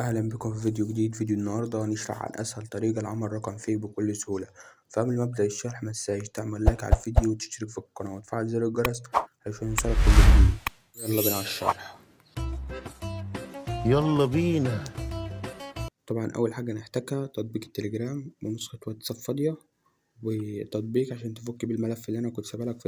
أهلا بكم في فيديو جديد. فيديو النهاردة هنشرح عن أسهل طريقة لعمل رقم فيك بكل سهولة. فقبل ما أبدأ الشرح متنساش تعمل لايك على الفيديو وتشترك في القناة وتفعل زر الجرس عشان يوصلك كل جديد. يلا بينا على الشرح. يلا بينا. طبعا أول حاجة نحتاجها تطبيق التليجرام ونسخة واتساب فاضية وتطبيق عشان تفك بالملف اللي أنا كنت سايبلك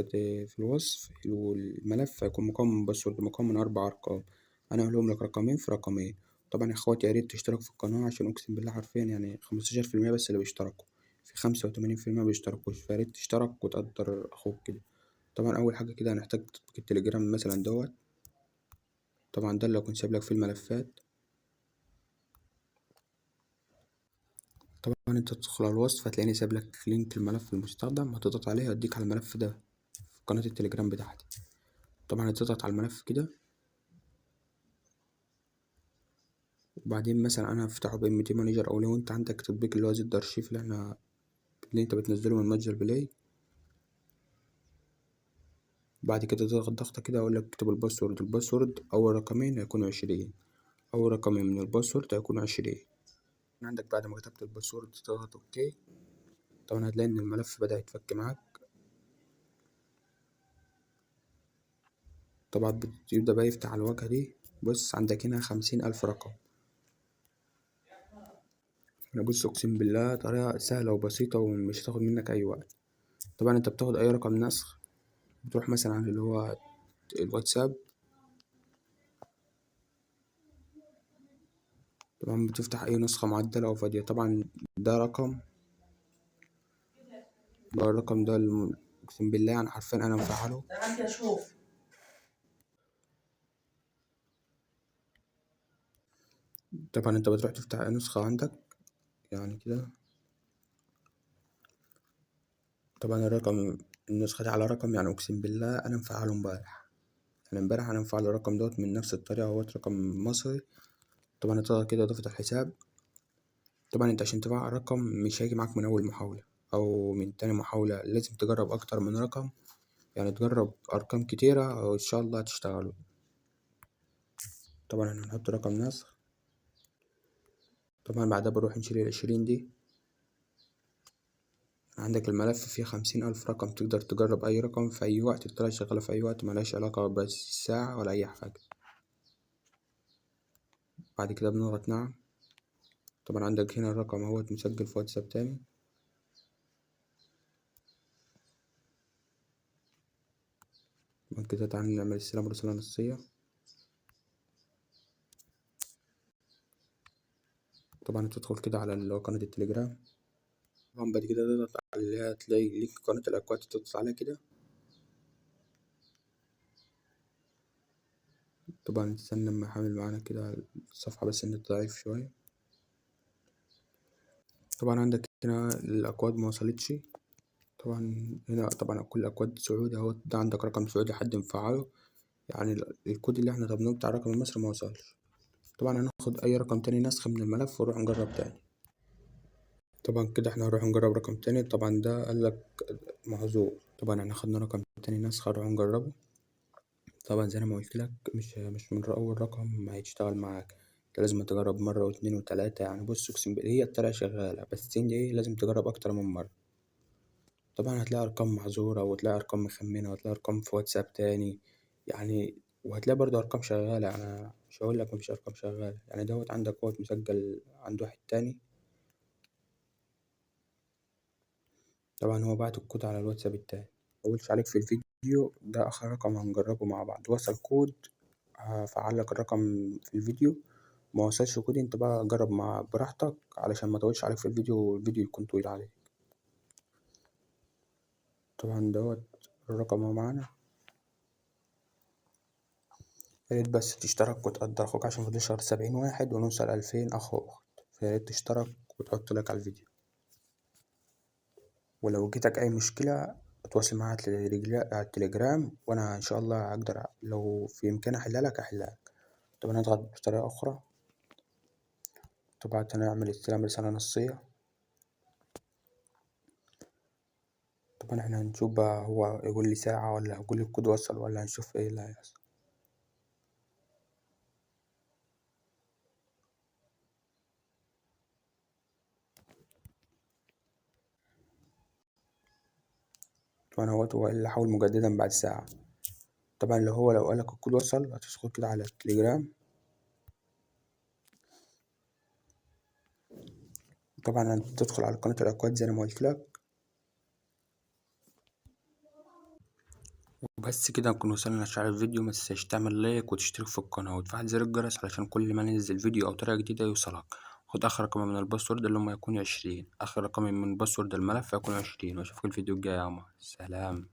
في الوصف. والملف هيكون مكون من باسورد مكون من 4 أرقام، أنا هقولهم لك رقمين في رقمين. طبعا يا اخواتي ياريت تشتركوا في القناة عشان أقسم بالله حرفيا يعني 15% بس اللي بيشتركوا، في 85% مبيشتركوش، فياريت تشترك وتقدر أخوك كده. طبعا أول حاجة كده هنحتاج تطبيق التليجرام مثلا دوت. طبعا ده اللي هكون سايبلك فيه الملفات. طبعا انت تدخل على الوصف هتلاقيني سايبلك لينك الملف المستخدم، هتضغط عليه هيديك على الملف ده في قناة التليجرام بتاعتي. طبعا هتضغط على الملف كده وبعدين مثلا انا هفتحه بام تي مانجر، او لو انت عندك تطبيق اللي هو زد ارشيف اللي انت بتنزله من متجر بلاي. بعد كده تضغط ضغطة كده اقول لك اكتب الباسورد اول رقمين هيكونوا 20، اول رقمين من الباسورد هيكونوا 20. عندك بعد ما كتبت الباسورد تضغط اوكي. طبعا هتلاقي ان الملف بدأ يتفك معاك. طبعا بيبدأ بقى يفتح على الواجهة دي. بص عندك هنا 50,000 رقم. أنا بص أقسم بالله طريقة سهلة وبسيطة ومش هتاخد منك أي وقت. طبعا أنت بتاخد أي رقم نسخ، بتروح مثلا على اللي هو الواتساب. طبعا بتفتح أي نسخة معدلة أو فاضية. طبعا ده رقم، ده الرقم ده أقسم بالله يعني حرفيا أنا مفعله. طبعا أنت بتروح تفتح أي نسخة عندك يعني كده. طبعا النسخة دي على رقم يعني أقسم بالله أنا مفعله امبارح، يعني امبارح أنا مفعل الرقم دوت من نفس الطريقة، هو رقم مصري. طبعا تضغط كده إضافة الحساب. طبعا انت عشان تفعل رقم مش هيجي معاك من اول محاولة او من تاني محاولة، لازم تجرب اكتر من رقم، يعني تجرب ارقام كتيرة وان شاء الله هتشتغلوا. طبعا احنا هنحط رقم نسخ. طبعا بعدها بنروح نشيل ال20 دي. عندك الملف فيه 50,000 رقم، تقدر تجرب اي رقم في اي وقت، الطريقة شغالة في اي وقت ملهاش علاقة بالساعة ولا اي حاجة. بعد كده بنضغط نعم. طبعا عندك هنا الرقم اهوت مسجل في واتساب تاني. بعد كده تعالى نعمل استلام رسالة نصية. طبعا تدخل كده على اللي هو قناة التليجرام. طبعا بعد كده تضغط على اللي هي هتلاقي لينك قناة الأكواد، تضغط عليها كده. طبعا تستنى لما يحمل معانا كده الصفحة بس النت ضعيف شوية. طبعا عندك هنا الأكواد موصلتش. طبعا هنا طبعا كل الأكواد سعودي اهو، ده عندك رقم سعودي حد مفعله، يعني الكود اللي احنا طلبناه بتاع الرقم المصري موصلش. طبعا هناخد أي رقم تاني نسخ من الملف ونروح نجرب تاني. طبعا كده احنا هنروح نجرب رقم تاني. طبعا ده قالك محظوظ. طبعا احنا خدنا رقم تاني نسخ هنروح نجربه. طبعا زي ما قلت لك مش من أول رقم هيشتغل معاك، انت لازم تجرب مرة واتنين وتلاتة. يعني بص أقسم بالله هي الطريقة شغالة بس انت ايه لازم تجرب أكتر من مرة. طبعا هتلاقي أرقام محظورة وهتلاقي أرقام مخمنة وهتلاقي أرقام في واتساب تاني يعني، وهتلاقي برضه أرقام شغالة. أنا مش هقولك مفيش أرقام شغالة، يعني دوت عندك اهوت مسجل عند واحد تاني. طبعا هو بعت الكود على الواتساب التاني. مقولش عليك في الفيديو ده آخر رقم هنجربه مع بعض، وصل كود هفعلك الرقم في الفيديو. ما وصلش كود انت بقى جرب مع براحتك علشان ما اطولش عليك في الفيديو يكون طويل عليك. طبعا دوت الرقم اهو معانا. ياريت بس تشترك وتقدر اخوك عشان فاضل شهر 70 واحد ونوصل 2000 اخ واخت، فياريت تشترك وتحط لايك على الفيديو. ولو جيتك اي مشكلة اتواصل معايا على التليجرام وانا ان شاء الله اقدر لو في امكاني احلها لك. طبعا اضغط بطريقة اخرى. طبعا هنعمل استلام رسالة نصية. طبعا احنا هنشوف بقى هو يقول لي ساعة ولا هيقول لي الكود وصل ولا هنشوف ايه اللي هيحصل. طبعا هو اللي حاول مجددا بعد ساعة. طبعا لو قالك الكود وصل هتدخل كده على التليجرام. طبعا هتدخل على قناة الأكواد زي ما قلت لك. وبس كده نكون وصلنا لشعر الفيديو. متنساش تعمل لايك وتشترك في القناة وتفعل زر الجرس علشان كل ما ننزل فيديو أو طريقة جديدة يوصلك. خد آخر رقم من الباسورد اللي هما يكون 20. آخر رقم من باسورد الملف يكون 20. وأشوفك الفيديو الجاي يا عمر. سلام.